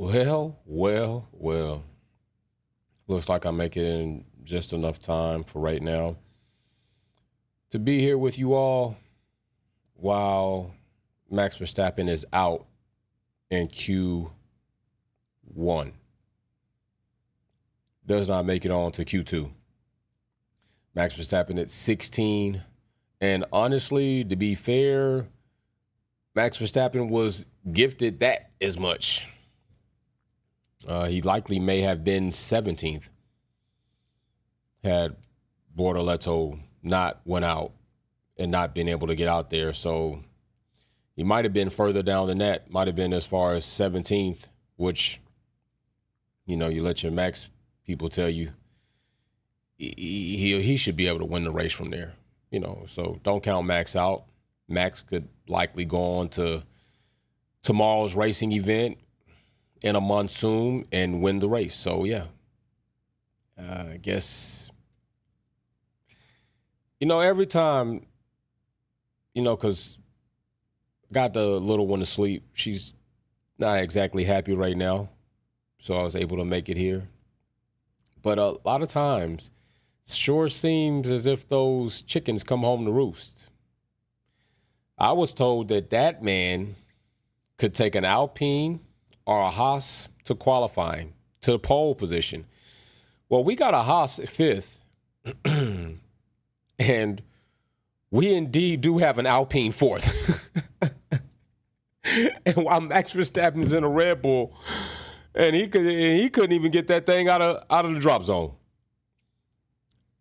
Well. Looks like I'm making in just enough time for right now to be here with you all while Max Verstappen is out in Q1. Does not make it on to Q2. Max Verstappen at 16. And honestly, to be fair, Max Verstappen was gifted that as much. He likely may have been 17th had Bortoleto not went out and not been able to get out there. So he might have been further down than that, might have been as far as 17th, which, you let your Max people tell you he should be able to win the race from there. So don't count Max out. Max could likely go on to tomorrow's racing event in a monsoon and win the race. So, yeah, I guess, every time, because I got the little one to sleep. She's not exactly happy right now, so I was able to make it here. But a lot of times, it sure seems as if those chickens come home to roost. I was told that man could take an Alpine or a Haas to qualifying, to the pole position. Well, we got a Haas at 5th, and we indeed do have an Alpine 4th. And while Max Verstappen's in a Red Bull, and he couldn't even get that thing out of the drop zone.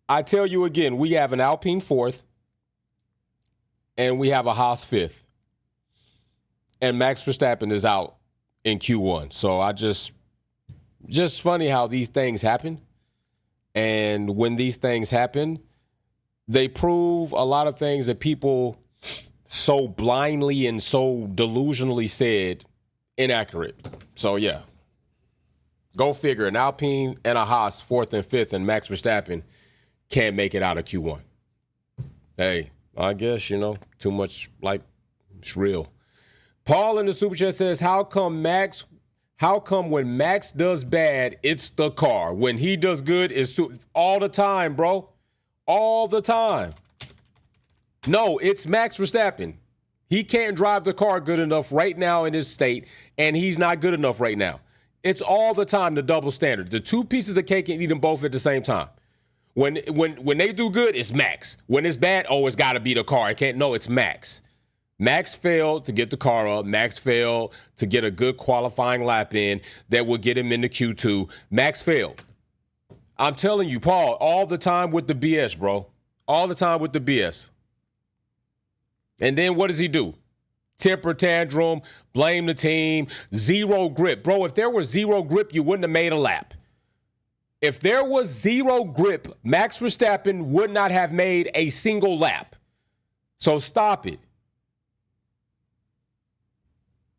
I tell you again, we have an Alpine 4th, and we have a Haas 5th. And Max Verstappen is out in Q1. So I just funny how these things happen. And when these things happen, they prove a lot of things that people so blindly and so delusionally said inaccurate. So, yeah. Go figure. An Alpine and a Haas, 4th and 5th, and Max Verstappen can't make it out of Q1. Hey, I guess, too much like it's real. Paul in the Super Chat says, how come when Max does bad, it's the car? When he does good, it's all the time, bro. All the time. No, it's Max Verstappen. He can't drive the car good enough right now in his state, and he's not good enough right now. It's all the time the double standard. The two pieces of cake and eat them both at the same time. When they do good, it's Max. When it's bad, it's got to be the car. It's Max. Max failed to get the car up. Max failed to get a good qualifying lap in that would get him into Q2. Max failed. I'm telling you, Paul, all the time with the BS, bro. All the time with the BS. And then what does he do? Temper tantrum, blame the team, zero grip. Bro, if there was zero grip, you wouldn't have made a lap. If there was zero grip, Max Verstappen would not have made a single lap. So stop it.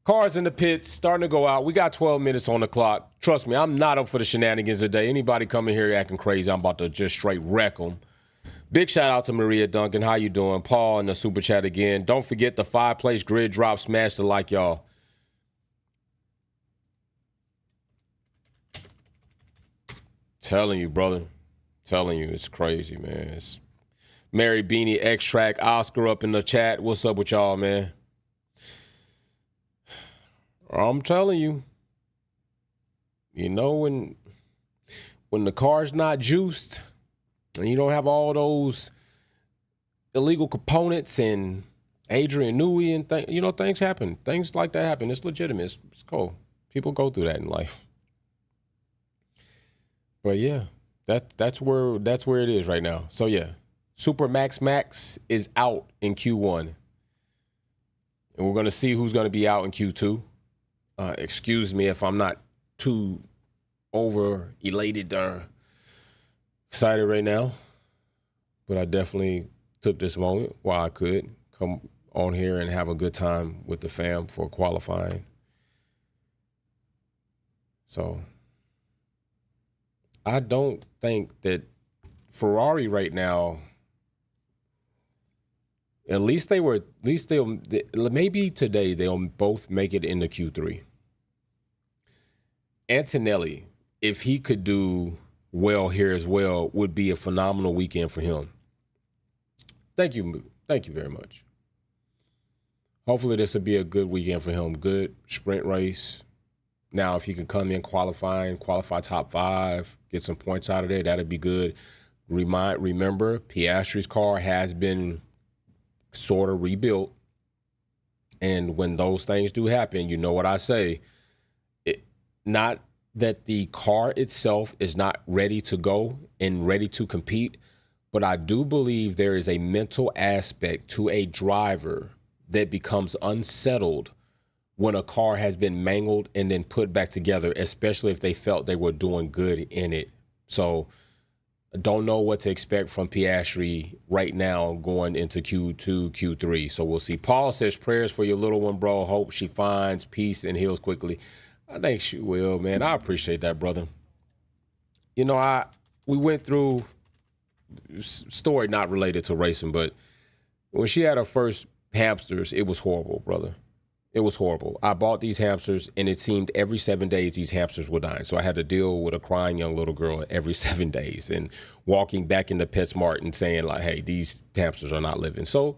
Cars in the pits, starting to go out. We got 12 minutes on the clock. Trust me, I'm not up for the shenanigans today. Anybody coming here acting crazy, I'm about to just straight wreck them. Big shout out to Maria Duncan. How you doing? Paul in the Super Chat again. Don't forget the 5-place grid drop. Smash the like, y'all. Telling you, brother. Telling you, it's crazy, man. It's Mary Beanie, X-Track, Oscar up in the chat. What's up with y'all, man? I'm telling you, when the car's not juiced and you don't have all those illegal components and Adrian Newey and things happen. Things like that happen. It's legitimate. It's cool. People go through that in life. But yeah, that's where it is right now. So yeah, Super Max is out in Q1, and we're gonna see who's gonna be out in Q2. Excuse me if I'm not too over elated or excited right now, but I definitely took this moment while I could come on here and have a good time with the fam for qualifying. So I don't think that Ferrari right now, maybe today they'll both make it into Q3. Antonelli, if he could do well here as well, would be a phenomenal weekend for him. Thank you very much. Hopefully this will be a good weekend for him. Good sprint race. Now, if he can come in qualify top 5, get some points out of there, that'd be good. Remember, Piastri's car has been sort of rebuilt. And when those things do happen, you know what I say. Not that the car itself is not ready to go and ready to compete, but I do believe there is a mental aspect to a driver that becomes unsettled when a car has been mangled and then put back together, especially if they felt they were doing good in it. So I don't know what to expect from Piastri right now going into Q2, Q3. So we'll see. Paul says prayers for your little one, bro. Hope she finds peace and heals quickly. I think she will, man. I appreciate that, brother. You know, we went through story not related to racing, but when she had her first hamsters, it was horrible, brother. It was horrible. I bought these hamsters, and it seemed every 7 days these hamsters were dying. So I had to deal with a crying young little girl every 7 days and walking back into PetSmart and saying, like, hey, these hamsters are not living. So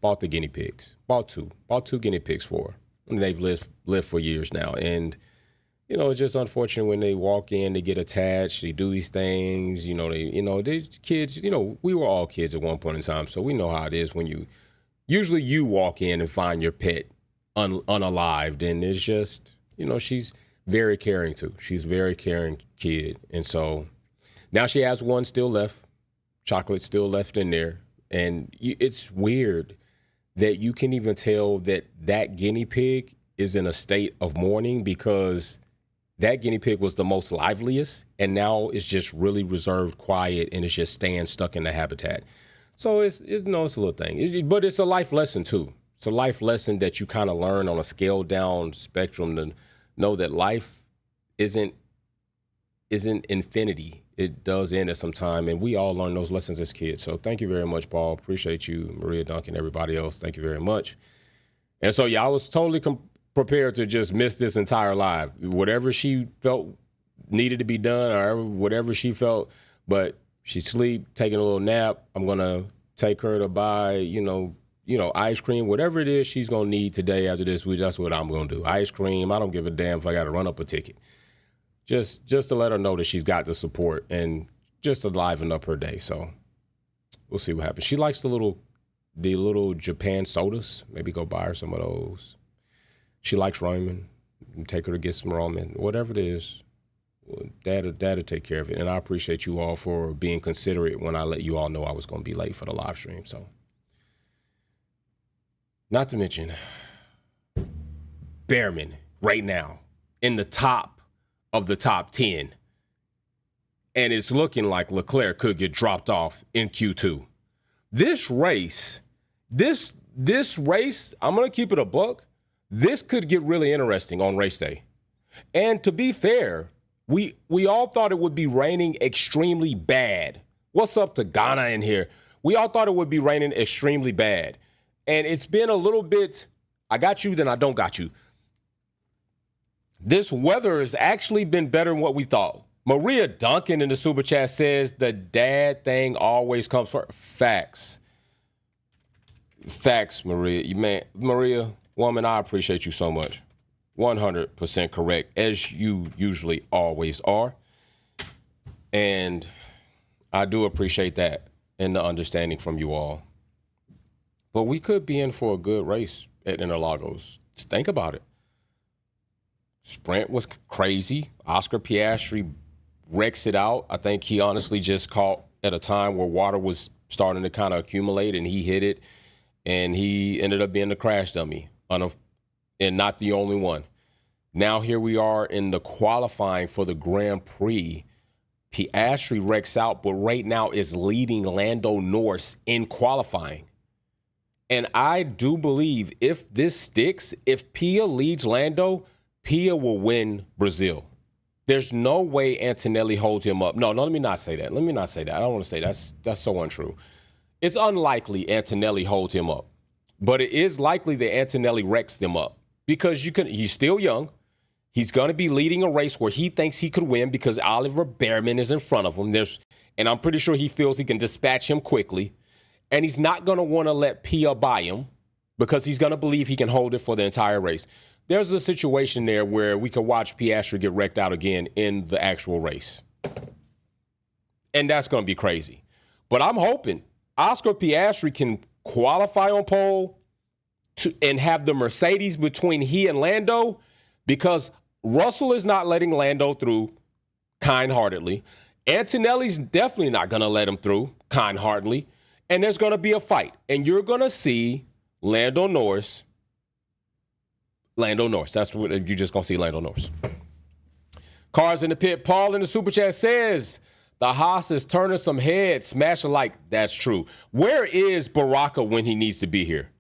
bought the guinea pigs. Bought two guinea pigs for her. And they've lived for years now. And, you know, it's just unfortunate when they walk in, they get attached, they do these things, they kids, we were all kids at one point in time. So we know how it is when usually you walk in and find your pet unalived, and it's just, she's very caring too. She's a very caring kid. And so now she has one still left, chocolate still left in there. And it's weird that you can even tell that guinea pig is in a state of mourning, because that guinea pig was the most liveliest, and now it's just really reserved, quiet, and it's just staying stuck in the habitat. So it's a little thing, but it's a life lesson too. It's a life lesson that you kind of learn on a scaled down spectrum to know that life isn't infinity. It does end at some time, and we all learn those lessons as kids. So thank you very much, Paul. Appreciate you, Maria, Duncan, everybody else. Thank you very much. And so, yeah, I was totally prepared to just miss this entire live. Whatever she felt needed to be done, or whatever she felt, but she sleep, taking a little nap. I'm going to take her to buy, ice cream, whatever it is she's going to need today after this week. That's what I'm going to do. Ice cream. I don't give a damn if I got to run up a ticket. Just to let her know that she's got the support and just to liven up her day. So we'll see what happens. She likes the little Japan sodas. Maybe go buy her some of those. She likes ramen. Take her to get some ramen. Whatever it is, Dad'll take care of it. And I appreciate you all for being considerate when I let you all know I was going to be late for the live stream. So, not to mention, Behrman right now in the top of the top 10. And it's looking like Leclerc could get dropped off in Q2. This race, I'm going to keep it a buck. This could get really interesting on race day. And to be fair, we all thought it would be raining extremely bad. What's up to Ghana in here? We all thought it would be raining extremely bad. And it's been a little bit, I got you, then I don't got you. This weather has actually been better than what we thought. Maria Duncan in the super chat says the dad thing always comes first. Facts, Maria. Maria, woman, I appreciate you so much. 100% correct, as you usually always are. And I do appreciate that and the understanding from you all. But we could be in for a good race at Interlagos. Think about it. Sprint was crazy. Oscar Piastri wrecks it out. I think he honestly just caught at a time where water was starting to kind of accumulate, and he hit it, and he ended up being the crash dummy, and not the only one. Now here we are in the qualifying for the Grand Prix. Piastri wrecks out, but right now is leading Lando Norris in qualifying. And I do believe if this sticks, if Pia leads Lando, Pia will win Brazil. There's no way Antonelli holds him up. No, let me not say that. I don't want to say that's so untrue. It's unlikely Antonelli holds him up. But it is likely that Antonelli wrecks them up because he's still young. He's going to be leading a race where he thinks he could win because Oliver Bearman is in front of him. And I'm pretty sure he feels he can dispatch him quickly. And he's not going to want to let Pia by him because he's going to believe he can hold it for the entire race. There's a situation there where we could watch Piastri get wrecked out again in the actual race. And that's going to be crazy. But I'm hoping Oscar Piastri can qualify on pole and have the Mercedes between he and Lando, because Russell is not letting Lando through kind-heartedly. Antonelli's definitely not going to let him through kind-heartedly. And there's going to be a fight. And you're going to see Lando Norris. That's what you're just going to see, Lando Norris. Cars in the pit. Paul in the super chat says, the Haas is turning some heads. Smash a like. That's true. Where is Baraka when he needs to be here?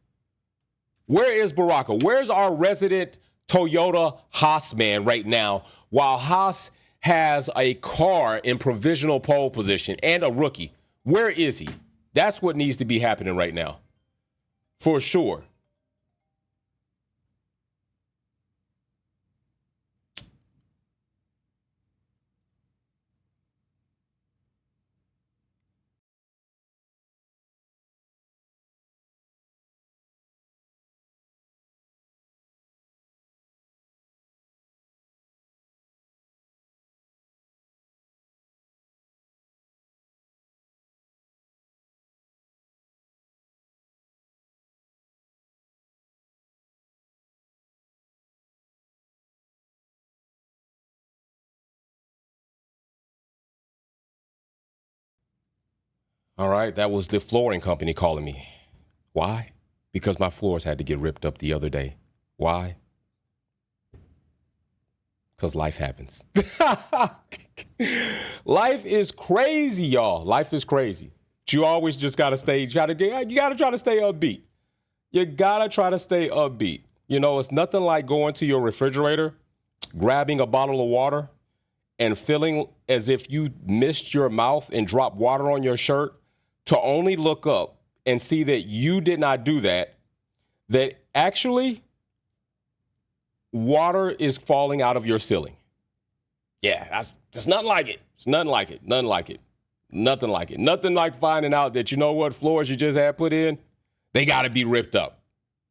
Where is Baraka? Where's our resident Toyota Haas man right now while Haas has a car in provisional pole position and a rookie? Where is he? That's what needs to be happening right now. For sure. All right, that was the flooring company calling me. Why? Because my floors had to get ripped up the other day. Why? Because life happens. Life is crazy, y'all. Life is crazy. But you always just got to stay, you got to try to stay upbeat. You got to try to stay upbeat. You know, it's nothing like going to your refrigerator, grabbing a bottle of water, and feeling as if you missed your mouth and dropped water on your shirt, to only look up and see that you did not do that, that actually water is falling out of your ceiling. Yeah, that's nothing like it. It's nothing like it. Nothing like it. Nothing like it. Nothing like finding out that, you know what, floors you just had put in, they got to be ripped up.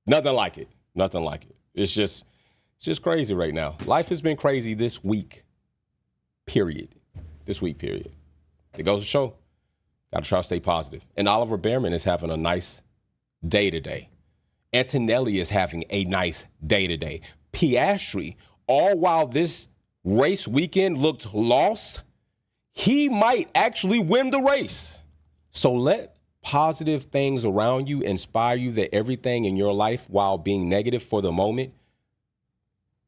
Nothing like it. Nothing like it. It's just crazy right now. Life has been crazy this week, period. This week, period. It goes to show. Got to try to stay positive. And Oliver Bearman is having a nice day today. Antonelli is having a nice day today. Piastri, all while this race weekend looked lost, he might actually win the race. So let positive things around you inspire you that everything in your life, while being negative for the moment,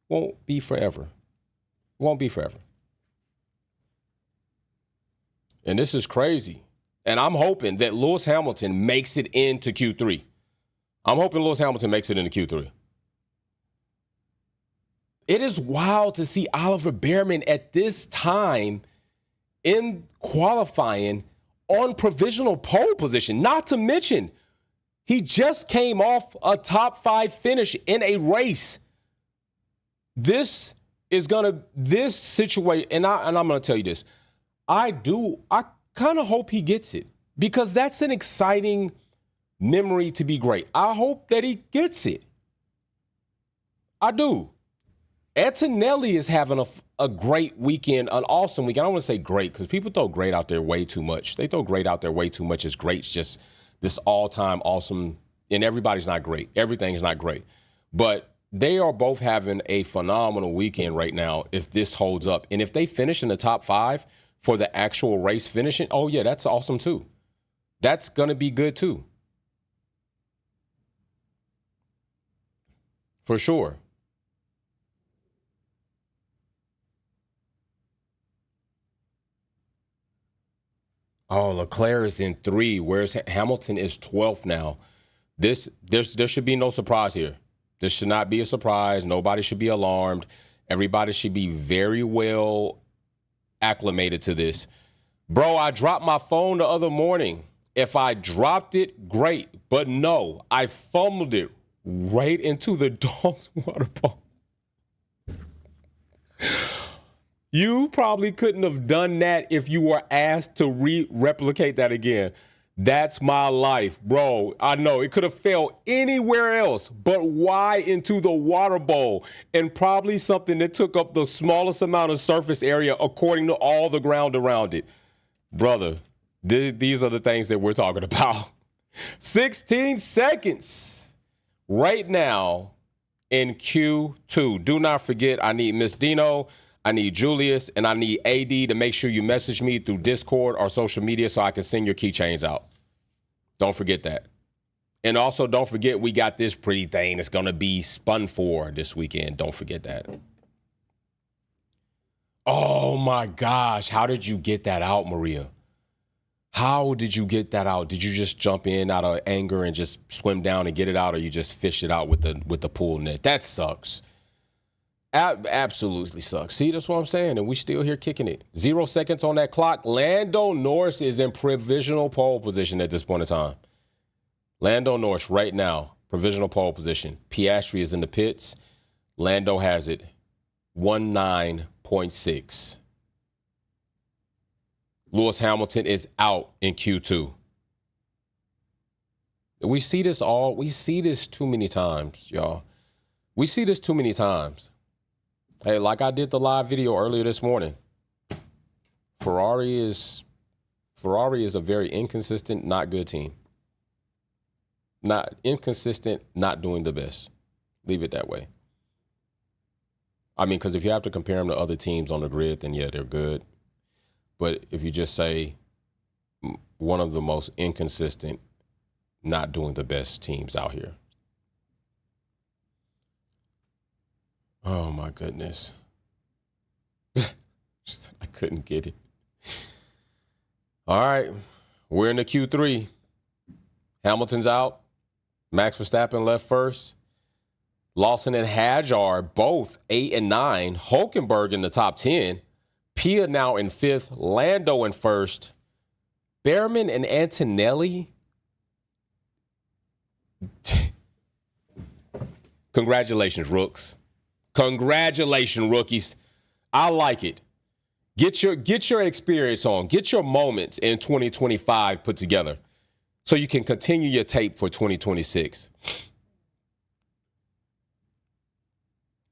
won't be forever. Won't be forever. And this is crazy. And I'm hoping that Lewis Hamilton makes it into Q3. I'm hoping Lewis Hamilton makes it into Q3. It is wild to see Oliver Bearman at this time in qualifying on provisional pole position. Not to mention, he just came off a top 5 finish in a race. This situation, and I'm going to tell you this. I kind of hope he gets it, because that's an exciting memory to be great. I hope that he gets it. I do. Antonelli is having a great weekend, an awesome weekend. I don't want to say great, because people throw great out there way too much. They throw great out there way too much as great's just this all-time awesome, and everybody's not great. Everything's not great. But they are both having a phenomenal weekend right now if this holds up. And if they finish in the top 5 for the actual race finishing, oh, yeah, that's awesome, too. That's going to be good, too. For sure. Oh, Leclerc is in 3, whereas Hamilton is 12th now. There should be no surprise here. This should not be a surprise. Nobody should be alarmed. Everybody should be very well acclimated to this. Bro, I dropped my phone the other morning. If I dropped it, great. But no, I fumbled it right into the dog's water bottle. You probably couldn't have done that if you were asked to replicate that again. That's my life, bro. I know it could have fell anywhere else, but why into the water bowl? And probably something that took up the smallest amount of surface area according to all the ground around it. Brother, these are the things that we're talking about. 16 seconds right now in Q2. Do not forget, I need Miss Dino, I need Julius, and I need AD to make sure you message me through Discord or social media so I can send your keychains out. Don't forget that. And also, don't forget we got this pretty thing that's going to be spun for this weekend. Don't forget that. Oh, my gosh. How did you get that out, Maria? How did you get that out? Did you just jump in out of anger and just swim down and get it out, or you just fished it out with the pool net? That sucks. Absolutely sucks. See, that's what I'm saying, and we still here kicking it. 0 seconds on that clock. Lando Norris is in provisional pole position at this point in time. Lando Norris right now, provisional pole position. Piastri is in the pits. Lando has it, 19.6. Lewis Hamilton is out in Q2. We see this too many times, y'all. We see this too many times. Hey, like I did the live video earlier this morning, Ferrari is a very inconsistent, not good team. Not inconsistent, not doing the best. Leave it that way. I mean, because if you have to compare them to other teams on the grid, then yeah, they're good. But if you just say one of the most inconsistent, not doing the best teams out here. Oh, my goodness. I couldn't get it. All right. We're in the Q3. Hamilton's out. Max Verstappen left first. Lawson and Hadjar both 8 and 9. Hulkenberg in the top 10. Pia now in 5th. Lando in 1st. Behrman and Antonelli. Congratulations, Rooks. Congratulations, rookies. I like it. Get your experience on. Get your moments in 2025 put together so you can continue your tape for 2026.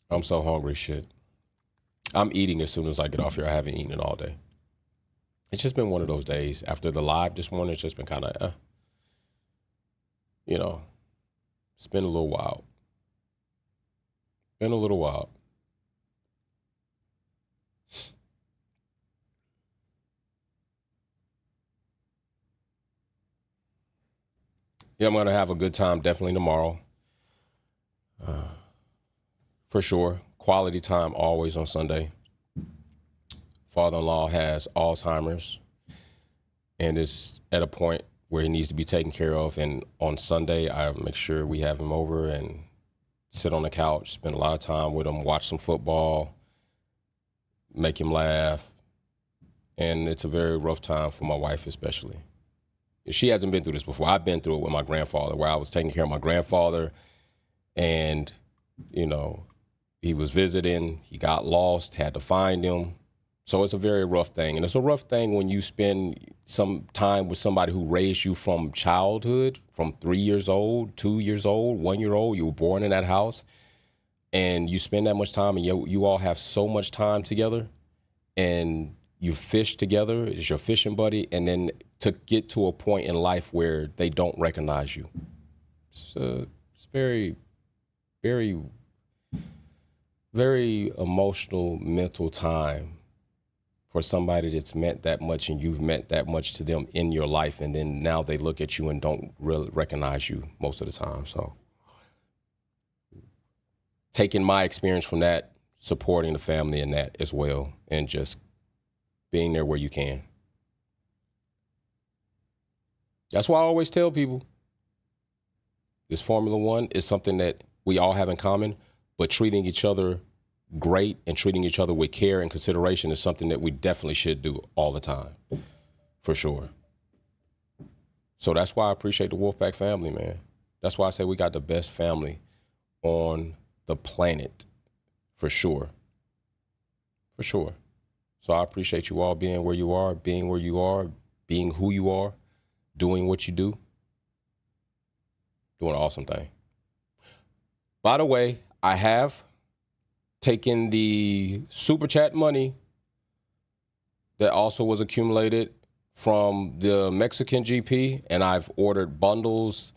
I'm so hungry, shit. I'm eating as soon as I get off here. I haven't eaten it all day. It's just been one of those days. After the live this morning, it's just been kind of, it's been a little wild. Been a little wild. Yeah, I'm going to have a good time definitely tomorrow. For sure. Quality time always on Sunday. Father-in-law has Alzheimer's and is at a point where he needs to be taken care of. And on Sunday, I make sure we have him over and sit on the couch, spend a lot of time with him, watch some football, make him laugh. And it's a very rough time for my wife especially. She hasn't been through this before. I've been through it with my grandfather, where I was taking care of my grandfather and, he was visiting, he got lost, had to find him. So it's a very rough thing. And it's a rough thing when you spend some time with somebody who raised you from childhood, from 3 years old, 2 years old, 1 year old. You were born in that house. And you spend that much time, and you all have so much time together. And you fish together, it's your fishing buddy. And then to get to a point in life where they don't recognize you. It's very, very, very emotional, mental time for somebody that's meant that much and you've meant that much to them in your life, and then now they look at you and don't really recognize you most of the time. So taking my experience from that, supporting the family in that as well, and just being there where you can. That's why I always tell people this Formula One is something that we all have in common, but treating each other great and treating each other with care and consideration is something that we definitely should do all the time, for sure. So that's why I appreciate the Wolfpack family, man. That's why I say we got the best family on the planet, for sure. For sure. So I appreciate you all being where you are, being who you are, doing what you do. Doing an awesome thing. By the way, I have taken the super chat money that also was accumulated from the Mexican GP, and I've ordered bundles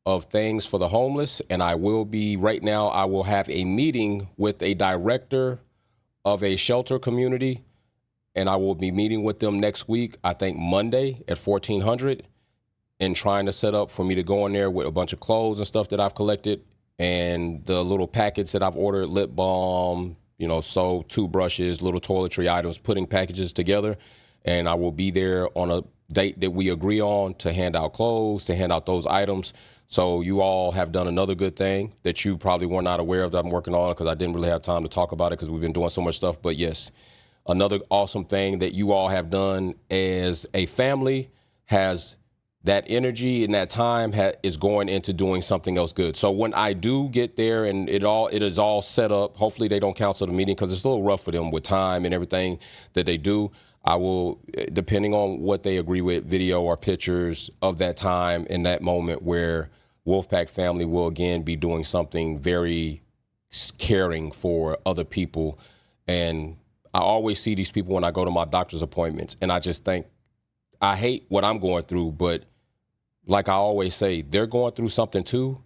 of things for the homeless. And I will have a meeting with a director of a shelter community, and I will be meeting with them next week, I think Monday at 1400, and trying to set up for me to go in there with a bunch of clothes and stuff that I've collected and the little packets that I've ordered, lip balm, soap, toothbrushes, little toiletry items, putting packages together. And I will be there on a date that we agree on to hand out clothes, to hand out those items. So you all have done another good thing that you probably were not aware of that I'm working on, because I didn't really have time to talk about it because we've been doing so much stuff. But yes, another awesome thing that you all have done as a family has that energy and that time is going into doing something else good. So when I do get there and it is all set up, hopefully they don't cancel the meeting because it's a little rough for them with time and everything that they do. I will, depending on what they agree with, video or pictures of that time in that moment where Wolfpack family will again be doing something very caring for other people. And I always see these people when I go to my doctor's appointments, and I just think, I hate what I'm going through, but like I always say, they're going through something too,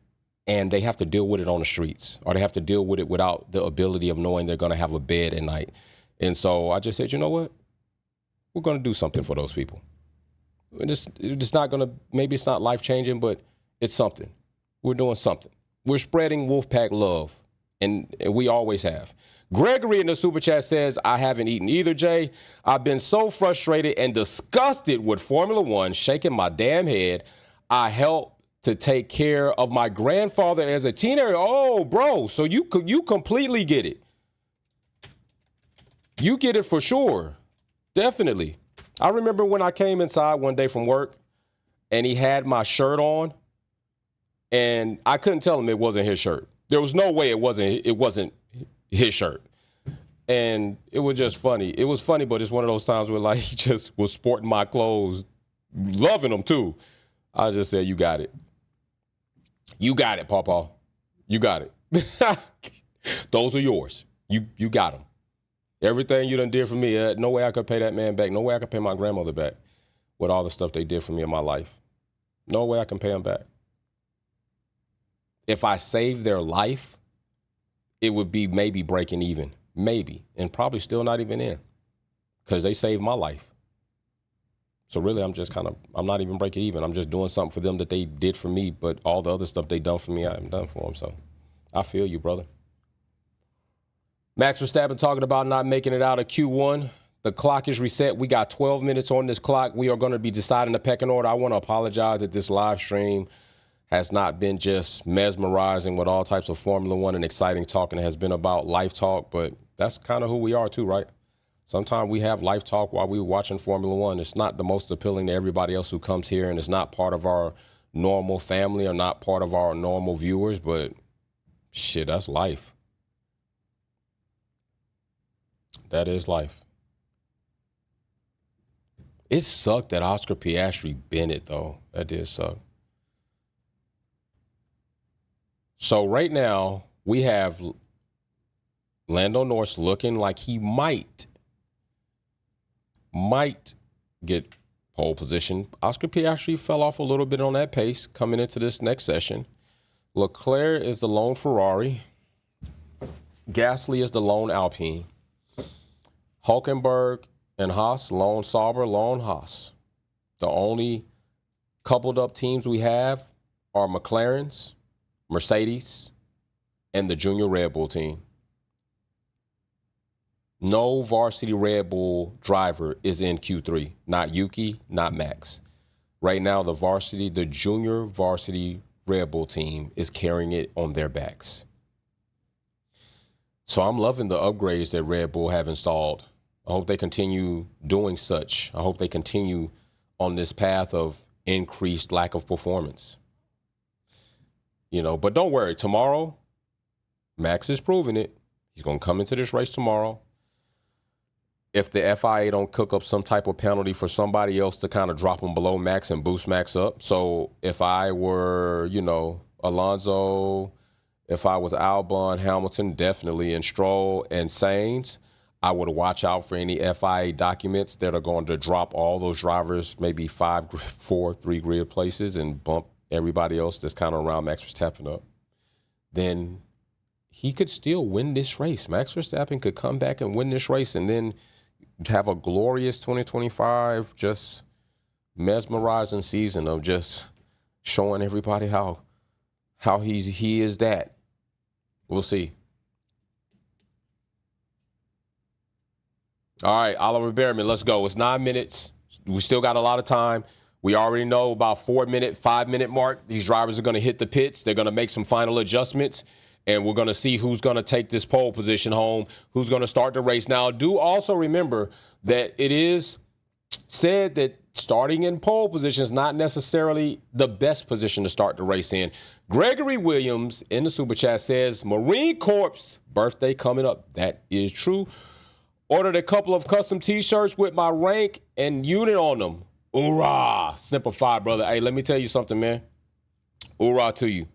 and they have to deal with it on the streets, or they have to deal with it without the ability of knowing they're going to have a bed at night. And so I just said, you know what? We're going to do something for those people. It's not going to, maybe it's not life-changing, but it's something. We're doing something. We're spreading Wolfpack love, and we always have. Gregory in the super chat says, I haven't eaten either, Jay. I've been so frustrated and disgusted with Formula One, shaking my damn head. I helped to take care of my grandfather as a teenager. Oh, bro, so you completely get it. You get it for sure. Definitely. I remember when I came inside one day from work and he had my shirt on, and I couldn't tell him it wasn't his shirt. There was no way it wasn't his shirt. And it was just funny. It was funny, but it's one of those times where like he just was sporting my clothes, loving them too. I just said, you got it. You got it, Pawpaw. You got it. Those are yours. You got them. Everything you done did for me, no way I could pay that man back. No way I could pay my grandmother back with all the stuff they did for me in my life. No way I can pay them back. If I saved their life, it would be maybe breaking even. Maybe. And probably still not even in. Because they saved my life. So really, I'm not even breaking even. I'm just doing something for them that they did for me, but all the other stuff they done for me, I haven't done for them. So I feel you, brother. Max Verstappen talking about not making it out of Q1. The clock is reset. We got 12 minutes on this clock. We are going to be deciding the pecking order. I want to apologize that this live stream has not been just mesmerizing with all types of Formula One and exciting talking. It has been about life talk, but that's kind of who we are too, right? Sometimes we have life talk while we're watching Formula One. It's not the most appealing to everybody else who comes here, and it's not part of our normal family or not part of our normal viewers, but shit, that's life. That is life. It sucked that Oscar Piastri Bennett, though. That did suck. So right now, we have Lando Norris looking like he might get pole position. Oscar Piastri fell off a little bit on that pace coming into this next session. Leclerc is the lone Ferrari. Gasly is the lone Alpine. Hulkenberg and Haas, lone Sauber, lone Haas. The only coupled up teams we have are McLaren's, Mercedes, and the junior Red Bull team. No varsity Red Bull driver is in Q3. Not Yuki, not Max. Right now, the junior varsity Red Bull team is carrying it on their backs. So I'm loving the upgrades that Red Bull have installed. I hope they continue doing such. I hope they continue on this path of increased lack of performance. But don't worry. Tomorrow, Max is proving it. He's going to come into this race tomorrow. if the FIA don't cook up some type of penalty for somebody else to kind of drop them below max and boost max up. So if I were, Alonso, if I was Albon, Hamilton, definitely, and Stroll and Sainz, I would watch out for any FIA documents that are going to drop all those drivers maybe 3 grid places and bump everybody else that's kind of around Max Verstappen up. Then he could still win this race. Max Verstappen could come back and win this race and then have a glorious 2025, just mesmerizing season of just showing everybody how he is that. We'll see. All right, Oliver Behrman, let's go. It's 9 minutes. We still got a lot of time. We already know about 5-minute mark. These drivers are going to hit the pits. They're going to make some final adjustments, and we're going to see who's going to take this pole position home, who's going to start the race. Now, do also remember that it is said that starting in pole position is not necessarily the best position to start the race in. Gregory Williams in the Super Chat says, Marine Corps birthday coming up. That is true. Ordered a couple of custom T-shirts with my rank and unit on them. Hoorah! Simplified, brother. Hey, let me tell you something, man. Hoorah to you.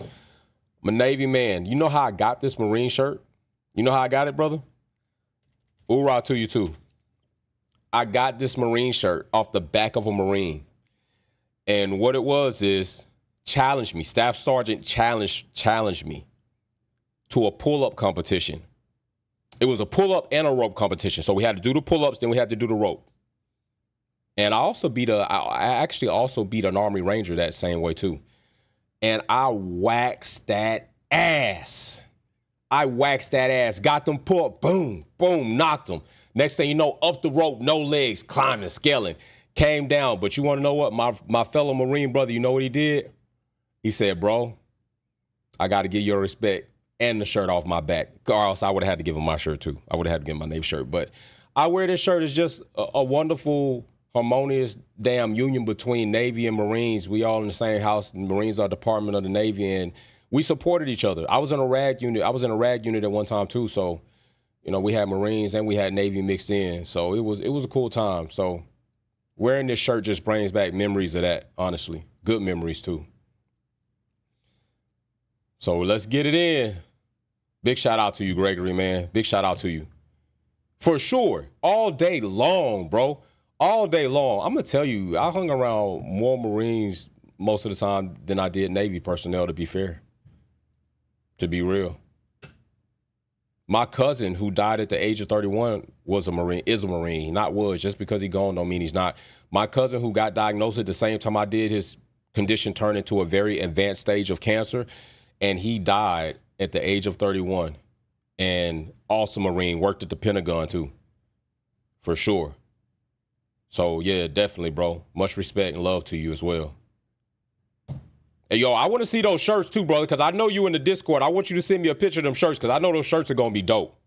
I'm a Navy man. You know how I got this Marine shirt? You know how I got it, brother? Hoorah to you, too. I got this Marine shirt off the back of a Marine. And what it was is challenged me. Staff Sergeant challenged me to a pull-up competition. It was a pull-up and a rope competition. So we had to do the pull-ups, then we had to do the rope. And I actually also beat an Army Ranger that same way too. And I waxed that ass. Got them pull, boom, boom, knocked them. Next thing you know, up the rope, no legs, climbing, scaling, came down. But you want to know what? My fellow Marine brother, you know what he did? He said, bro, I got to give you respect and the shirt off my back. Or else I would have had to give him my shirt too. I would have had to give him my Navy shirt. But I wear this shirt as just a wonderful, harmonious damn union between Navy and Marines. We all in the same house. The Marines are Department of the Navy, and we supported each other. I was in a RAG unit. At one time too. So, we had Marines and we had Navy mixed in. So it was a cool time. So wearing this shirt just brings back memories of that, honestly. Good memories too. So let's get it in. Big shout out to you, Gregory, man. Big shout out to you. For sure. All day long, bro. All day long. I'm going to tell you, I hung around more Marines most of the time than I did Navy personnel, to be fair. To be real. My cousin, who died at the age of 31, is a Marine. Not was. Just because he's gone don't mean he's not. My cousin, who got diagnosed at the same time I did, his condition turned into a very advanced stage of cancer, and he died at the age of 31. And also Marine, worked at the Pentagon too, for sure. So, yeah, definitely, bro. Much respect and love to you as well. Hey, yo, I want to see those shirts too, brother, because I know you in the Discord. I want you to send me a picture of them shirts because I know those shirts are going to be dope.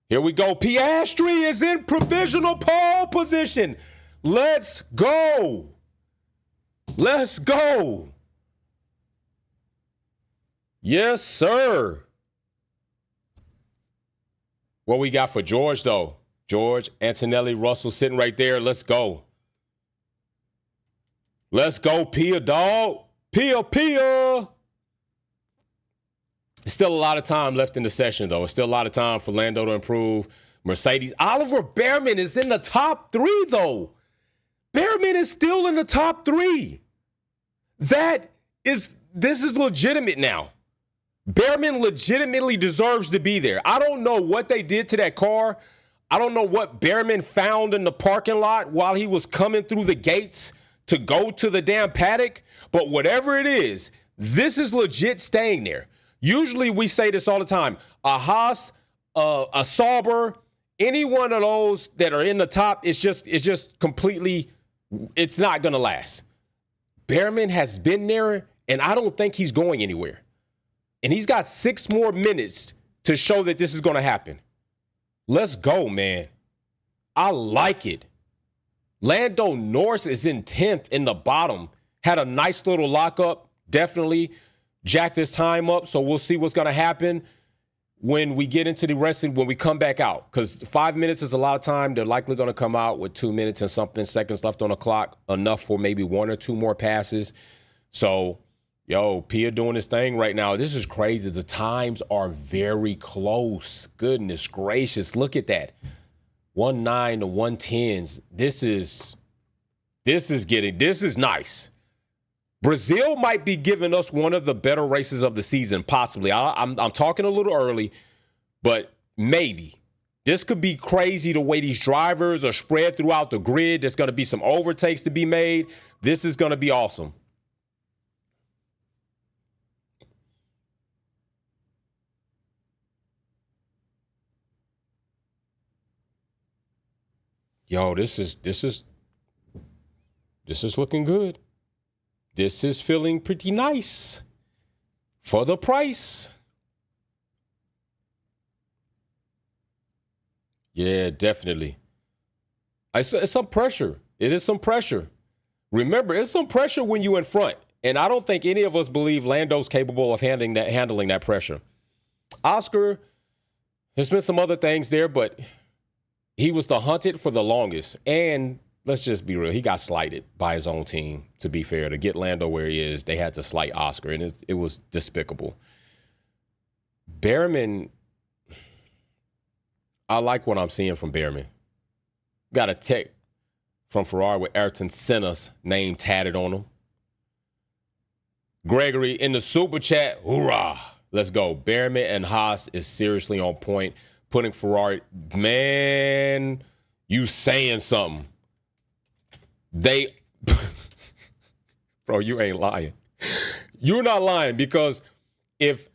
Here we go. Piastri is in provisional pole position. Let's go. Let's go. Yes, sir. What we got for George, though? George, Antonelli, Russell sitting right there. Let's go. Let's go, Pia, dog. Pia. There's still a lot of time left in the session, though. There's still a lot of time for Lando to improve. Mercedes. Oliver Behrman is in the top 3, though. Behrman is still in the top 3. This is legitimate now. Behrman legitimately deserves to be there. I don't know what they did to that car. I don't know what Behrman found in the parking lot while he was coming through the gates to go to the damn paddock. But whatever it is, this is legit staying there. Usually we say this all the time. A Haas, a Sauber, any one of those that are in the top, it's just completely, it's not going to last. Behrman has been there, and I don't think he's going anywhere. And he's got 6 more minutes to show that this is going to happen. Let's go, man. I like it. Lando Norris is in 10th in the bottom. Had a nice little lockup. Definitely jacked his time up, so we'll see what's going to happen. when we get into the resting, when we come back out, because 5 minutes is a lot of time. They're likely going to come out with 2 minutes and something seconds left on the clock, enough for maybe 1 or 2 more passes. So, Pia doing his thing right now. This is crazy. The times are very close. Goodness gracious. Look at that. 1.9 to 1.10s. This is nice. Brazil might be giving us one of the better races of the season, possibly. I'm talking a little early, but maybe. This could be crazy the way these drivers are spread throughout the grid. There's going to be some overtakes to be made. This is going to be awesome. This is looking good. This is feeling pretty nice for the price. Yeah, definitely. It's some pressure. It is some pressure. Remember, it's some pressure when you're in front. And I don't think any of us believe Lando's capable of handling that pressure. Oscar, there's been some other things there, but he was the hunted for the longest. And let's just be real. He got slighted by his own team, to be fair. To get Lando where he is, they had to slight Oscar, and it was despicable. Behrman, I like what I'm seeing from Behrman. Got a tech from Ferrari with Ayrton Senna's name tatted on him. Gregory in the super chat, hoorah. Let's go. Behrman and Haas is seriously on point. Putting Ferrari, man, you saying something. Bro, you ain't lying. You're not lying, because if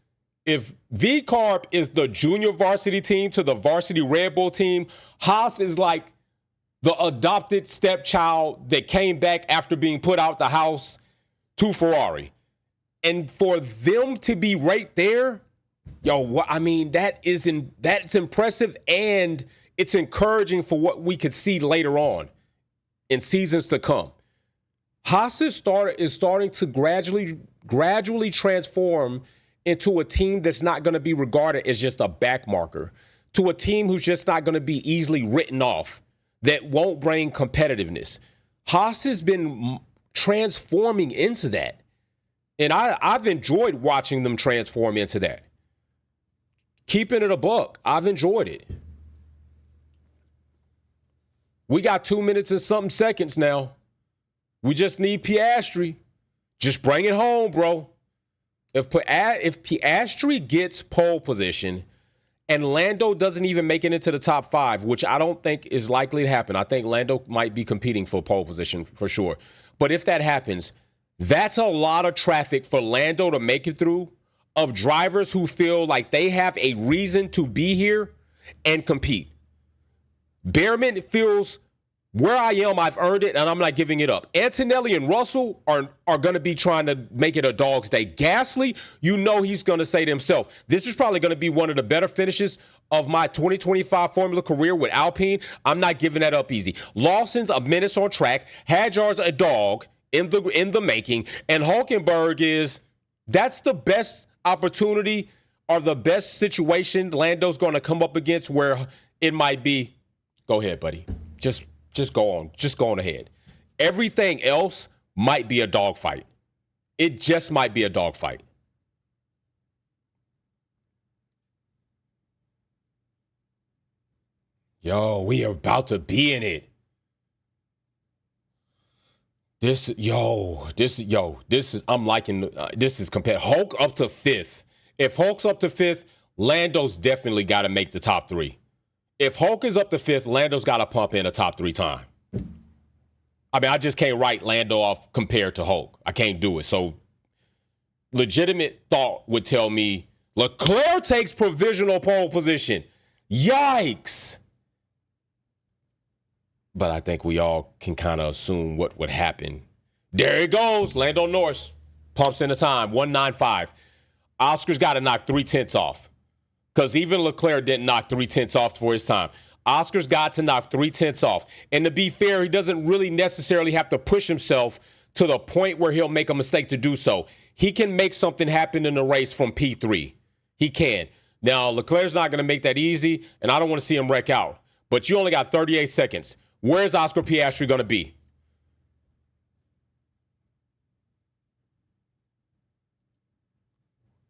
V-Carb is the junior varsity team to the varsity Red Bull team, Haas is like the adopted stepchild that came back after being put out the house to Ferrari. And for them to be right there, that's impressive, and it's encouraging for what we could see later on in seasons to come. Haas is starting to gradually transform into a team that's not going to be regarded as just a back marker, to a team who's just not going to be easily written off, that won't bring competitiveness. Haas has been transforming into that. And I've enjoyed watching them transform into that. Keeping it a buck, I've enjoyed it. We got 2 minutes and something seconds now. We just need Piastri. Just bring it home, bro. If Piastri gets pole position and Lando doesn't even make it into the top 5, which I don't think is likely to happen. I think Lando might be competing for pole position for sure. But if that happens, that's a lot of traffic for Lando to make it through, of drivers who feel like they have a reason to be here and compete. Behrman feels, where I am, I've earned it, and I'm not giving it up. Antonelli and Russell are going to be trying to make it a dog's day. Gasly, he's going to say to himself, this is probably going to be one of the better finishes of my 2025 Formula career with Alpine. I'm not giving that up easy. Lawson's a menace on track. Hadjar's a dog in the making. And Hulkenberg that's the best opportunity or the best situation Lando's going to come up against, where it might be, go ahead, buddy. Just go on. Just go on ahead. Everything else might be a dogfight. It just might be a dogfight. We are about to be in it. I'm liking, this is compared. Hulk up to 5th. If Hulk's up to 5th, Lando's definitely got to make the top 3. If Hulk is up to 5th, Lando's got to pump in a top 3 time. I just can't write Lando off compared to Hulk. I can't do it. So legitimate thought would tell me Leclerc takes provisional pole position. Yikes. But I think we all can kind of assume what would happen. There it goes. Lando Norris pumps in the time, 1:95. Oscar's got to knock 3/10 off, because even Leclerc didn't knock 3/10 off for his time. Oscar's got to knock 3/10 off. And to be fair, he doesn't really necessarily have to push himself to the point where he'll make a mistake to do so. He can make something happen in the race from P3. He can. Now, Leclerc's not going to make that easy, and I don't want to see him wreck out. But you only got 38 seconds. Where's Oscar Piastri going to be?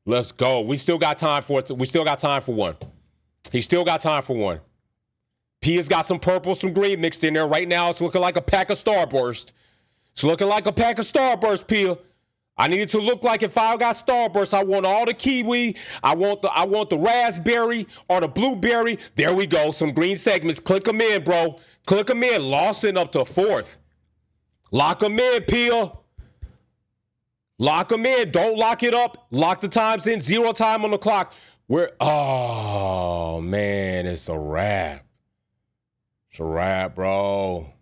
Let's go. We still got time for it. We still got time for one. He still got time for one. Pia's got some purple, some green mixed in there. Right now, it's looking like a pack of Starburst. It's looking like a pack of Starburst, Pia. I need it to look like if I got Starburst, I want all the kiwi. I want the raspberry or the blueberry. There we go. Some green segments. Click them in, bro. Click them in. Lawson up to fourth. Lock them in, Pia. Lock them in. Don't lock it up. Lock the times in. 0 time on the clock. Oh, man, it's a wrap. It's a wrap, bro.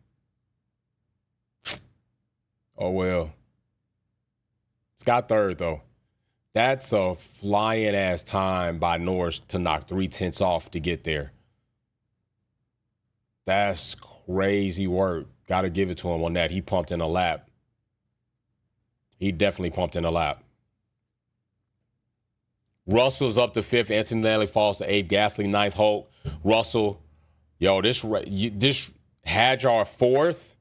Oh, well. It's got third, though. That's a flying-ass time by Norris to knock 3/10 off to get there. That's crazy work. Got to give it to him on that. He pumped in a lap. He definitely pumped in a lap. Russell's up to 5th. Antonelli falls to 8th. Gasly 9th. Hulk. Russell. Yo, this Hadjar 4th.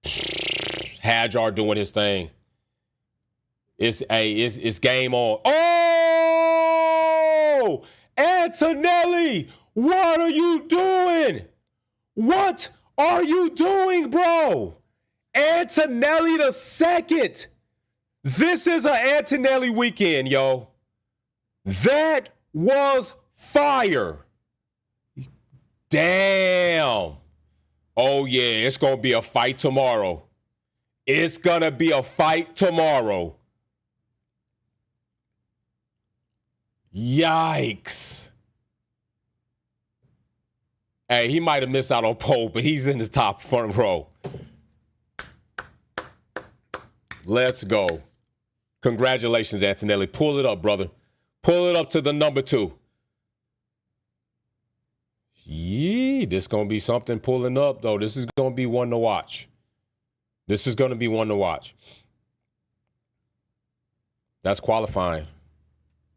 Hadjar doing his thing. It's game on. Oh! Antonelli! What are you doing? What are you doing, bro? Antonelli the second. This is an Antonelli weekend, yo. That was fire. Damn. Oh, yeah, it's going to be a fight tomorrow. It's going to be a fight tomorrow. Yikes. Hey, he might have missed out on pole, but he's in the top front row. Let's go. Congratulations, Antonelli. Pull it up, brother. Pull it up to the number 2. Yee, this going to be something pulling up, though. This is going to be one to watch. This is going to be one to watch. That's qualifying.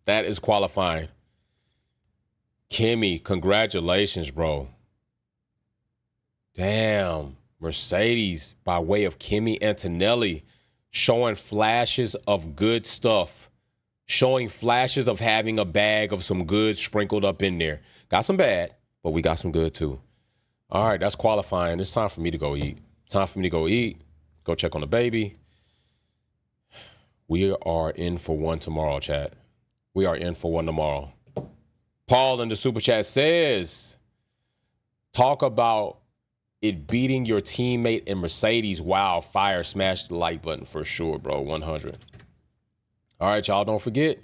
That is qualifying. Kimmy, congratulations, bro. Damn. Mercedes, by way of Kimmy Antonelli, showing flashes of good stuff. Showing flashes of having a bag of some good sprinkled up in there. Got some bad, but we got some good too. All right, that's qualifying. It's time for me to go eat. Time for me to go eat. Go check on the baby. We are in for one tomorrow, chat. We are in for one tomorrow. Paul in the super chat says, talk about it beating your teammate in Mercedes. Wow, fire. Smash the like button for sure, bro. 100. All right, y'all, don't forget.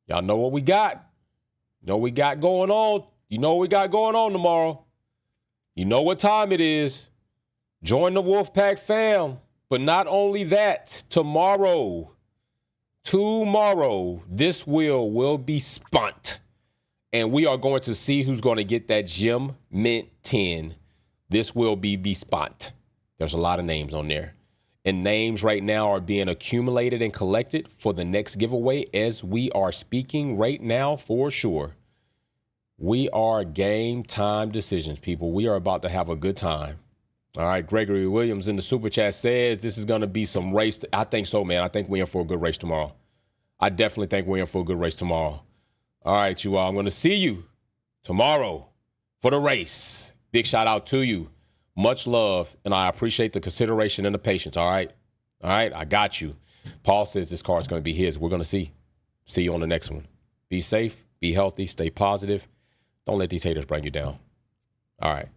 Y'all know what we got. You know what we got going on. You know what we got going on tomorrow. You know what time it is. Join the Wolfpack fam. But not only that, tomorrow, this wheel will be spunt. And we are going to see who's going to get that Gem Mint 10. This will be spunt. There's a lot of names on there. And names right now are being accumulated and collected for the next giveaway as we are speaking right now for sure. We are game time decisions, people. We are about to have a good time. All right, Gregory Williams in the super chat says this is going to be some race. I think so, man. I think we're in for a good race tomorrow. I definitely think we're in for a good race tomorrow. All right, you all. I'm going to see you tomorrow for the race. Big shout out to you. Much love, and I appreciate the consideration and the patience, all right? All right, I got you. Paul says this car is going to be his. We're going to see. See you on the next one. Be safe, be healthy, stay positive. Don't let these haters bring you down. All right.